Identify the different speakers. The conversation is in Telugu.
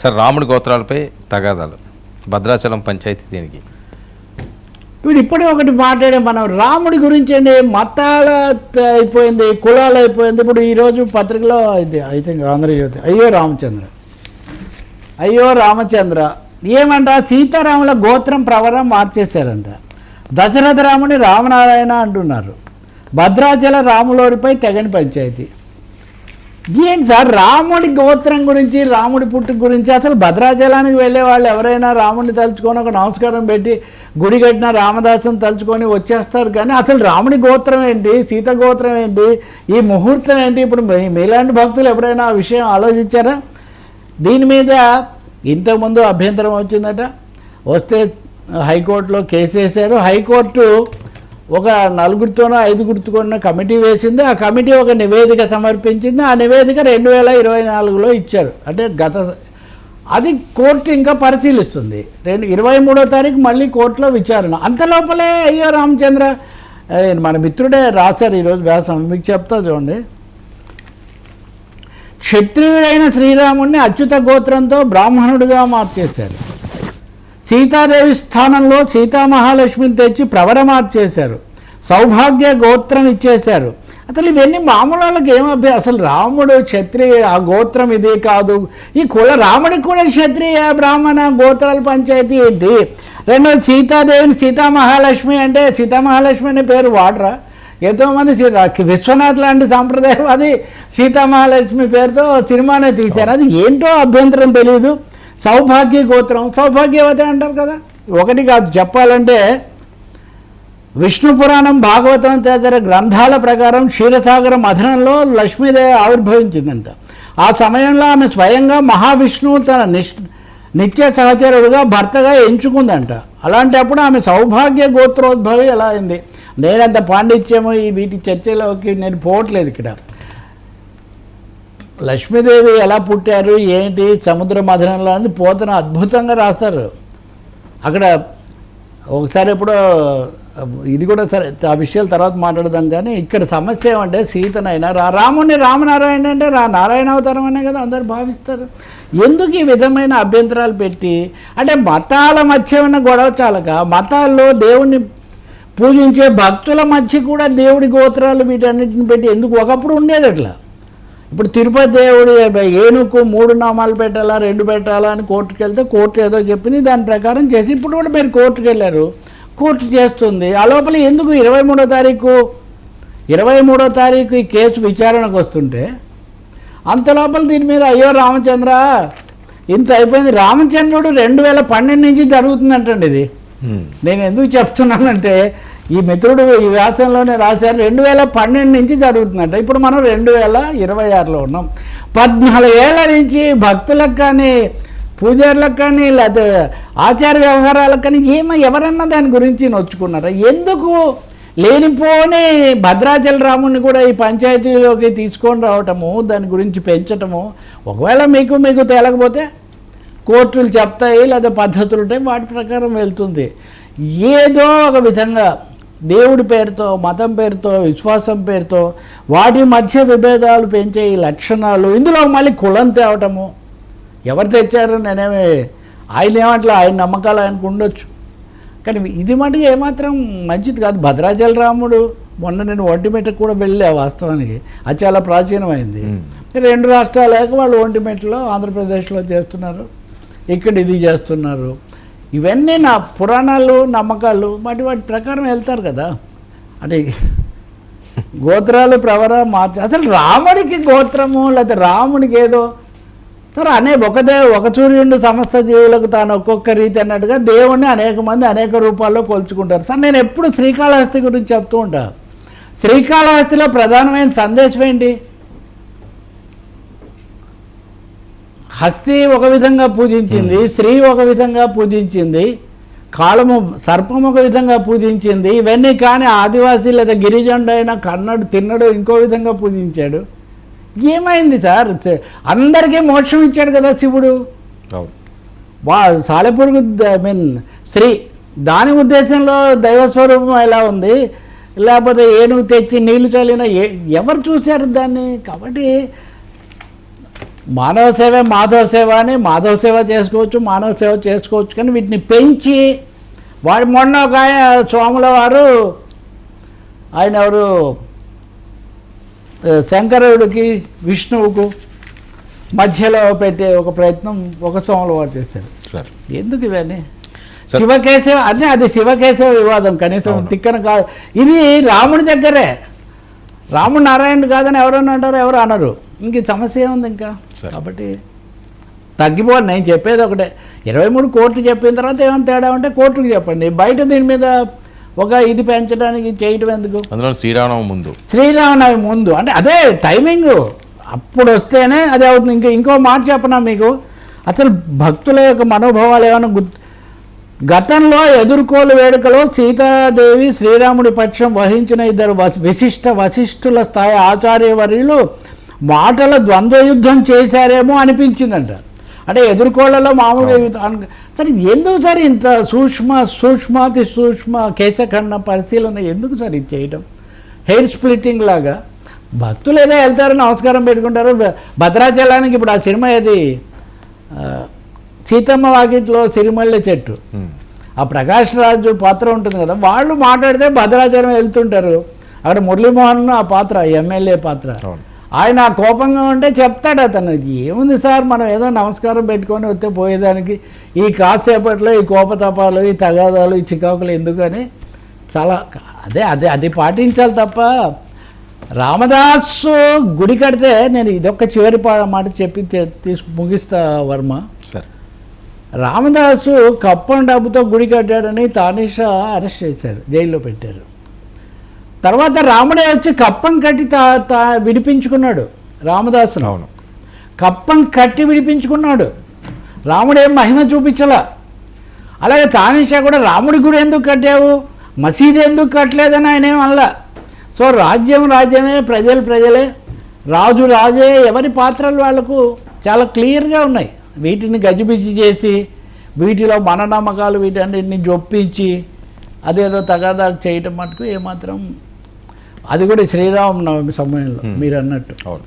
Speaker 1: సార్ రాముడి గోత్రాలపై తగాదాలు, భద్రాచలం పంచాయతీ దీనికి
Speaker 2: ఇప్పుడు ఇప్పుడే ఒకటి మాట్లాడే మనం రాముడి గురించి అండి, మతాల అయిపోయింది, కులాలు అయిపోయింది. ఇప్పుడు ఈరోజు పత్రికలో ఇది ఐ థింక్ ఆంధ్రజ్యోతి, అయ్యో రామచంద్ర ఏమంట, సీతారాముల గోత్రం ప్రవరం మార్చేశారంట. దశరథ రాముని రామనారాయణ అంటున్నారు. భద్రాచల రాములోరిపై తెగని పంచాయతీ. ఏంటి సార్ రాముడి గోత్రం గురించి, రాముడి పుట్టుక గురించి? అసలు భద్రాచలానికి వెళ్ళే వాళ్ళు ఎవరైనా రాముడిని తలుచుకొని ఒక నమస్కారం పెట్టి గుడి కట్టిన రామదాసుని తలుచుకొని వచ్చేస్తారు, కానీ అసలు రాముడి గోత్రం ఏంటి, సీత గోత్రం ఏంటి, ఈ ముహూర్తం ఏంటి? ఇప్పుడు మీలాంటి భక్తులు ఎప్పుడైనా ఆ విషయం ఆలోచించారా? దీని మీద ఇంతకుముందు అభ్యంతరం వచ్చిందట, వస్తే హైకోర్టులో కేసు వేశారు. హైకోర్టు ఒక 4గురితోనో 5గురితోనో కమిటీ వేసింది. ఆ కమిటీ ఒక నివేదిక సమర్పించింది. ఆ నివేదిక 2024లో ఇచ్చారు. అంటే అది కోర్టు ఇంకా పరిశీలిస్తుంది. 23వ తారీఖు మళ్ళీ కోర్టులో విచారణ. అంతలోపలే అయ్యో రామచంద్ర మన మిత్రుడే రాశారు ఈరోజు వ్యాసం, మీకు చెప్తా చూడండి. క్షత్రియుడైన శ్రీరాముడిని అచ్యుత గోత్రంతో బ్రాహ్మణుడిగా మార్చేశారు. సీతాదేవి స్థానంలో సీతామహాలక్ష్మిని తెచ్చి ప్రవర మార్చేశారు. సౌభాగ్య గోత్రం ఇచ్చేశారు. అసలు ఇవన్నీ మామూలు వాళ్ళకి అసలు రాముడు క్షత్రియ, ఆ గోత్రం ఇది కాదు. ఈ కుల రాముడికి కూడా క్షత్రియ బ్రాహ్మణ గోత్రాల పంచాయతీ ఏంటి? రెండోది సీతాదేవిని సీతామహాలక్ష్మి అంటే సీతామహాలక్ష్మి అనే పేరు వాడరా? ఎంతోమంది విశ్వనాథ్ లాంటి సాంప్రదాయవాది సీతామహాలక్ష్మి పేరుతో సినిమానే తీశారు. అది ఏంటో అభ్యంతరం తెలియదు. సౌభాగ్య గోత్రం, సౌభాగ్యవతి అంటారు కదా. ఒకటి కాదు చెప్పాలంటే, విష్ణు పురాణం, భాగవతం తదితర గ్రంథాల ప్రకారం క్షీరసాగర మథనంలో లక్ష్మీదేవి ఆవిర్భవించిందంట. ఆ సమయంలో ఆమె స్వయంగా మహావిష్ణువు తన నిత్య సహచరుడుగా భర్తగా ఎంచుకుందంట. అలాంటప్పుడు ఆమె సౌభాగ్య గోత్రోద్భవి ఎలా అయింది? నేనంత పాండిత్యము ఈ వీటి చర్చలోకి నేను పోవట్లేదు. ఇక్కడ లక్ష్మీదేవి ఎలా పుట్టారు ఏంటి సముద్ర మథనంలో అని పోతన అద్భుతంగా రాస్తారు. అక్కడ ఒకసారి ఎప్పుడో ఇది కూడా సరే, ఆ విషయాల తర్వాత మాట్లాడదాం. కానీ ఇక్కడ సమస్య ఏమంటే, సీతనైనా రాముడిని రామనారాయణ అంటే నారాయణ అవతారం అనే కదా అందరు భావిస్తారు. ఎందుకు ఈ విధమైన అభ్యంతరాలు పెట్టి, అంటే మతాల మధ్య ఉన్న గొడవ చాలక మతాల్లో దేవుణ్ణి పూజించే భక్తుల మధ్య కూడా దేవుడి గోత్రాలు వీటన్నిటిని పెట్టి ఎందుకు? ఒకప్పుడు ఉండేది అట్లా. ఇప్పుడు తిరుపతి దేవుడి ఏనుకు 3 నామాలు పెట్టాలా 2 పెట్టాలా అని కోర్టుకు వెళ్తే కోర్టు ఏదో చెప్పింది, దాని ప్రకారం చేసి ఇప్పుడు కూడా మీరు కోర్టుకు వెళ్ళారు, కోర్టు చేస్తుంది. ఆ లోపల ఎందుకు 23వ తారీఖు ఈ కేసు విచారణకు వస్తుంటే అంత లోపల దీని మీద అయ్యో రామచంద్ర ఇంత అయిపోయింది. రామచంద్రుడు 2012 నుంచి జరుగుతుందంటండి ఇది. నేను ఎందుకు చెప్తున్నానంటే, ఈ మిత్రుడు ఈ వ్యాసంలోనే రాశారు 2012 నుంచి జరుగుతుందంట. ఇప్పుడు మనం 2026లో ఉన్నాం. 14 ఏళ్ల నుంచి భక్తులకు కానీ పూజారులకు కానీ లేదా ఆచార వ్యవహారాలకు కానీ ఎవరన్నా దాని గురించి నొచ్చుకున్నారా? ఎందుకు లేనిపోని భద్రాచల రాముని కూడా ఈ పంచాయతీలోకి తీసుకొని రావటము, దాని గురించి పెంచటము? ఒకవేళ మీకు తేలకపోతే కోర్టులు చెప్తాయి, లేదా పద్ధతులు ఉంటాయి, వాటి ప్రకారం వెళ్తుంది. ఏదో ఒక విధంగా దేవుడి పేరుతో, మతం పేరుతో, విశ్వాసం పేరుతో వాటి మధ్య విభేదాలు పెంచే ఈ లక్షణాలు, ఇందులో మళ్ళీ కులం తేవటము. ఎవరు తెచ్చారు? నేనేమి ఆయన ఏమంటలే, ఆయన నమ్మకాలు ఆయనకు ఉండొచ్చు, కానీ ఇది మటుకు ఏమాత్రం మంచిది కాదు. భద్రాచల రాముడు మొన్న నేను ఒంటిమిట్టకు కూడా వెళ్ళా. వాస్తవానికి అది చాలా ప్రాచీనమైంది. 2 రాష్ట్రాలేక వాళ్ళు ఒంటిమిట్టలో ఆంధ్రప్రదేశ్లో చేస్తున్నారు, ఇక్కడ ఇది చేస్తున్నారు. ఇవన్నీ నా పురాణాలు నమ్మకాలు వాటి ప్రకారం వెళ్తారు కదా. అంటే గోత్రాలు ప్రవర మార్చి అసలు రాముడికి గోత్రము లేకపోతే రాముడికి ఏదో సరే ఒక సూర్యుడు సమస్త జీవులకు తాను ఒక్కొక్క రీతి అన్నట్టుగా దేవుణ్ణి అనేక మంది అనేక రూపాల్లో కొలుచుకుంటారు. సార్ నేను ఎప్పుడు శ్రీకాళహస్తి గురించి చెప్తూ ఉంటాను. శ్రీకాళహస్తిలో ప్రధానమైన సందేశం ఏంటి? హస్తి ఒక విధంగా పూజించింది, స్త్రీ ఒక విధంగా పూజించింది, కాళము సర్పం ఒక విధంగా పూజించింది. ఇవన్నీ కానీ ఆదివాసీ లేదా గిరిజనుడు అయినా కన్నడు తిన్నడు ఇంకో విధంగా పూజించాడు. ఏమైంది సార్? అందరికీ మోక్షం ఇచ్చాడు కదా శివుడు. సాలెపురుగు స్త్రీ దాని ఉద్దేశంలో దైవస్వరూపం ఎలా ఉంది? లేకపోతే ఏనుగు తెచ్చి నీళ్లు చల్లిన ఎవరు చూశారు దాన్ని? కాబట్టి మానవ సేవ మాధవ సేవ అని మాధవ సేవ చేసుకోవచ్చు, మానవ సేవ చేసుకోవచ్చు, కానీ వీటిని పెంచి వాడు మొన్న ఒక ఆయన సోముల వారు ఆయన ఎవరు శంకరుడికి విష్ణువుకు మధ్యలో పెట్టే ఒక ప్రయత్నం ఒక సోముల వారు చేశారు.
Speaker 1: సార్
Speaker 2: ఎందుకు ఇవన్నీ శివకేశవ అన్నీ అది శివకేశవ వివాదం, కనీసం తిక్కన కాదు. ఇది రాముడి దగ్గరే, రాముడు నారాయణుడు కాదని ఎవరన్నా అంటారు, ఎవరు అనరు. ఇంక ఈ సమస్య ఏముంది ఇంకా? కాబట్టి తగ్గిపోండి. నేను చెప్పేది ఒకటే, 23 కోట్లు చెప్పిన తర్వాత ఏమైనా తేడా ఉంటే కోర్టుకు చెప్పండి. బయట దీని మీద ఒక ఇది పెంచడానికి చేయటం ఎందుకు?
Speaker 1: అందులో
Speaker 2: శ్రీరామనవమి ముందు అంటే అదే టైమింగ్, అప్పుడు వస్తేనే అది అవుతుంది. ఇంకో మాట చెప్పనా మీకు, అసలు భక్తుల యొక్క మనోభావాలు ఏమైనా గతంలో ఎదుర్కోలు వేడుకలో సీతాదేవి శ్రీరాముడి పక్షం వహించిన ఇద్దరు వశిష్ఠుల స్థాయి ఆచార్యవర్యులు మాటల ద్వంద్వ యుద్ధం చేశారేమో అనిపించిందంట. అంటే ఎదుర్కోళ్లలో మామూలుగా సరే ఎందుకు సార్ ఇంత సూక్ష్మాతి సూక్ష్మ కేశఖండ పరిశీలన ఎందుకు సార్ ఇది చేయటం? హెయిర్ స్ప్లిట్టింగ్ లాగా భక్తులు ఏదో వెళ్తారు, నమస్కారం పెట్టుకుంటారు. భద్రాచలానికి ఇప్పుడు ఆ సినిమా ఏది సీతమ్మ వాకిట్లో సిరిమల్లె చెట్టు, ఆ ప్రకాష్ రాజు పాత్ర ఉంటుంది కదా, వాళ్ళు మాట్లాడితే భద్రాచలం వెళ్తుంటారు. అక్కడ మురళీమోహన్ ఆ పాత్ర ఎమ్మెల్యే పాత్ర, ఆయన కోపంగా ఉంటే చెప్తాడు అతను, ఏముంది సార్ మనం ఏదో నమస్కారం పెట్టుకొని వస్తే పోయేదానికి ఈ కాసేపట్లో ఈ కోపతపాలు, ఈ తగాదాలు, ఈ చికాకులు ఎందుకని చాలా అది పాటించాలి తప్ప. రామదాసు గుడి కడితే, నేను ఇదొక్క చివరి మాట చెప్పి ముగిస్తా వర్మ. రామదాసు కప్పం డబ్బుతో గుడి కట్టాడని తానిషా అరెస్ట్ చేశారు, జైల్లో పెట్టారు. తర్వాత రాముడే వచ్చి కప్పం కట్టి విడిపించుకున్నాడు రామదాసును.
Speaker 1: అవును,
Speaker 2: కప్పం కట్టి విడిపించుకున్నాడు. రాముడేం మహిమ చూపించలా. అలాగే తానిషా కూడా రాముడి గుడి ఎందుకు కట్టావు, మసీదు ఎందుకు కట్టలేదని ఆయన ఏమల్లా. సో రాజ్యమే, ప్రజలే, రాజు రాజే, ఎవరి పాత్రలు వాళ్లకు చాలా క్లియర్గా ఉన్నాయి. వీటిని గజిబిజి చేసి వీటిలో మన నమ్మకాలు వీటన్నిటిని జొప్పించి అదేదో తగాదా చేయటం మటుకు ఏమాత్రం, అది కూడా శ్రీరామనవమి సమయంలో మీరు అన్నట్టు.
Speaker 1: అవును.